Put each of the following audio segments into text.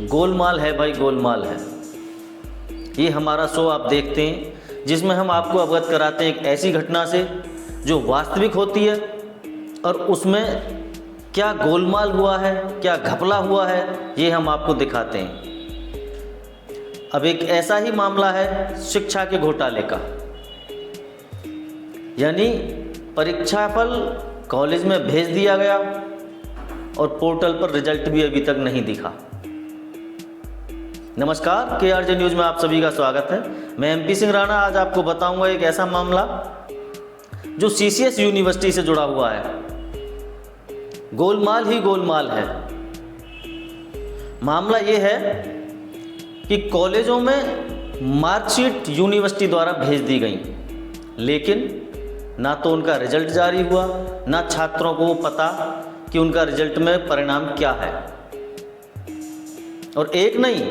गोलमाल है भाई, गोलमाल है। ये हमारा शो आप देखते हैं जिसमें हम आपको अवगत कराते हैं एक ऐसी घटना से जो वास्तविक होती है और उसमें क्या गोलमाल हुआ है, क्या घपला हुआ है, ये हम आपको दिखाते हैं। अब एक ऐसा ही मामला है शिक्षा के घोटाले का, यानी परीक्षाफल कॉलेज में भेज दिया गया और पोर्टल पर रिजल्ट भी अभी तक नहीं दिखा। नमस्कार, KRJ न्यूज़ में आप सभी का स्वागत है। मैं MP सिंह राणा आज आपको बताऊंगा एक ऐसा मामला जो CCS यूनिवर्सिटी से जुड़ा हुआ है। गोलमाल ही गोलमाल है। मामला ये है कि कॉलेजों में मार्कशीट यूनिवर्सिटी द्वारा भेज दी गई, लेकिन ना तो उनका रिजल्ट जारी हुआ, ना छात्रों को पता कि उनका रिजल्ट में परिणाम क्या है। और एक नहीं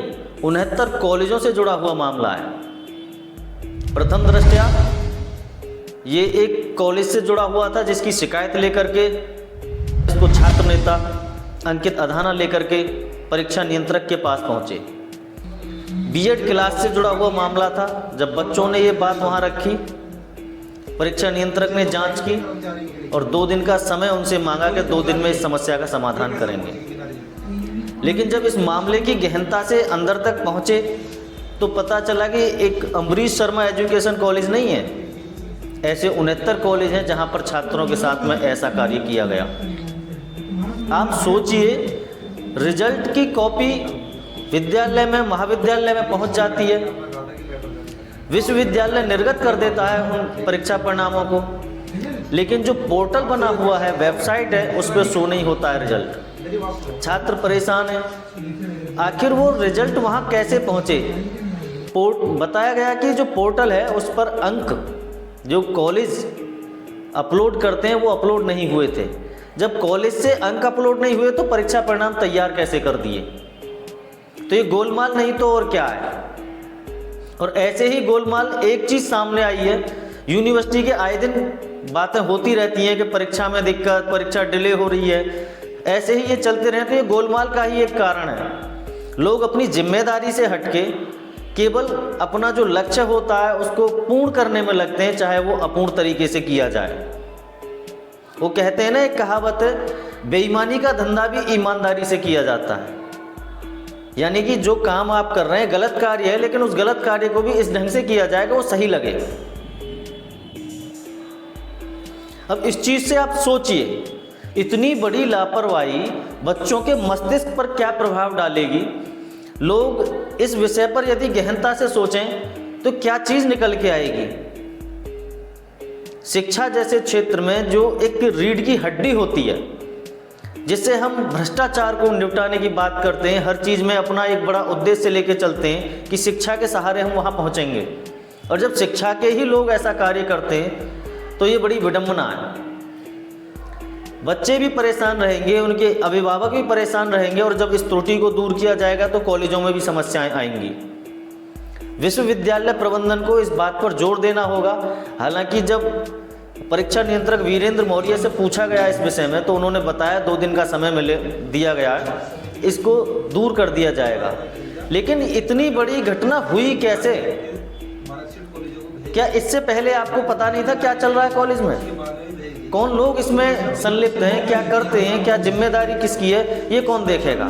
69 कॉलेजों से जुड़ा हुआ मामला है। प्रथम दृष्टया ये एक कॉलेज से जुड़ा हुआ था जिसकी शिकायत लेकर के इसको छात्र नेता अंकित अधाना लेकर के परीक्षा नियंत्रक के पास पहुंचे। B.Ed क्लास से जुड़ा हुआ मामला था। जब बच्चों ने ये बात वहां रखी, परीक्षा नियंत्रक ने जांच की और 2 दिन का समय उनसे मांगा कि 2 दिन में इस समस्या का समाधान करेंगे। लेकिन जब इस मामले की गहनता से अंदर तक पहुंचे तो पता चला कि एक अम्बरीश शर्मा एजुकेशन कॉलेज नहीं है, ऐसे 69 कॉलेज हैं जहां पर छात्रों के साथ में ऐसा कार्य किया गया। आप सोचिए, रिजल्ट की कॉपी विद्यालय में, महाविद्यालय में पहुंच जाती है, विश्वविद्यालय निर्गत कर देता है उन परीक्षा परिणामों को, लेकिन जो पोर्टल बना हुआ है, वेबसाइट है, उस पर शो नहीं होता है रिजल्ट। छात्र परेशान है, आखिर वो रिजल्ट वहाँ कैसे पहुँचे। बताया गया कि जो पोर्टल है उस पर अंक जो कॉलेज अपलोड करते हैं वो अपलोड नहीं हुए थे। जब कॉलेज से अंक अपलोड नहीं हुए तो परीक्षा परिणाम तैयार कैसे कर दिए। तो ये गोलमाल नहीं तो और क्या है। और ऐसे ही गोलमाल एक चीज़ सामने आई है, यूनिवर्सिटी के आए दिन बातें होती रहती हैं कि परीक्षा में दिक्कत, परीक्षा डिले हो रही है। ऐसे ही ये चलते रहे तो ये गोलमाल का ही एक कारण है। लोग अपनी जिम्मेदारी से हटके केवल अपना जो लक्ष्य होता है उसको पूर्ण करने में लगते हैं, चाहे वो अपूर्ण तरीके से किया जाए। वो कहते हैं ना, एक कहावत है, बेईमानी का धंधा भी ईमानदारी से किया जाता है। यानी कि जो काम आप कर रहे हैं गलत कार्य है, लेकिन उस गलत कार्य को भी इस ढंग से किया जाएगा वो सही लगे। अब इस चीज से आप सोचिए, इतनी बड़ी लापरवाही बच्चों के मस्तिष्क पर क्या प्रभाव डालेगी। लोग इस विषय पर यदि गहनता से सोचें तो क्या चीज निकल के आएगी। शिक्षा जैसे क्षेत्र में जो एक रीढ़ की हड्डी होती है, जिससे हम भ्रष्टाचार को निपटाने की बात करते हैं, हर चीज़ में अपना एक बड़ा उद्देश्य लेके चलते हैं कि शिक्षा के सहारे हम वहाँ पहुँचेंगे, और जब शिक्षा के ही लोग ऐसा कार्य करते हैं तो ये बड़ी विडंबना है। बच्चे भी परेशान रहेंगे, उनके अभिभावक भी परेशान रहेंगे, और जब इस त्रुटि को दूर किया जाएगा तो कॉलेजों में भी समस्याएं आएंगी। विश्वविद्यालय प्रबंधन को इस बात पर जोर देना होगा। हालांकि जब परीक्षा नियंत्रक वीरेंद्र मौर्य से पूछा गया इस विषय में तो उन्होंने बताया 2 दिन का समय दिया गया है, इसको दूर कर दिया जाएगा। लेकिन इतनी बड़ी घटना हुई कैसे? क्या इससे पहले आपको पता नहीं था क्या चल रहा है कॉलेज में? कौन लोग इसमें संलिप्त हैं, क्या करते हैं, क्या जिम्मेदारी किसकी है, ये कौन देखेगा?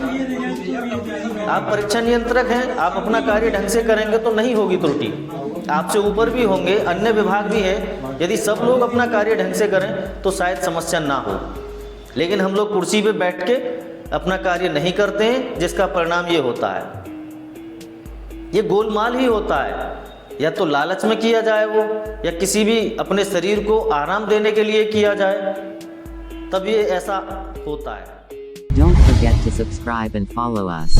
आप परीक्षा नियंत्रक हैं, आप अपना कार्य ढंग से करेंगे तो नहीं होगी त्रुटि। आपसे ऊपर भी होंगे, अन्य विभाग भी है, यदि सब लोग अपना कार्य ढंग से करें तो शायद समस्या ना हो। लेकिन हम लोग कुर्सी पे बैठ के अपना कार्य नहीं करते हैं, जिसका परिणाम ये होता है। ये गोलमाल ही होता है। या तो लालच में किया जाए वो, या किसी भी अपने शरीर को आराम देने के लिए किया जाए, तब ये ऐसा होता है। Don't forget to subscribe and follow us.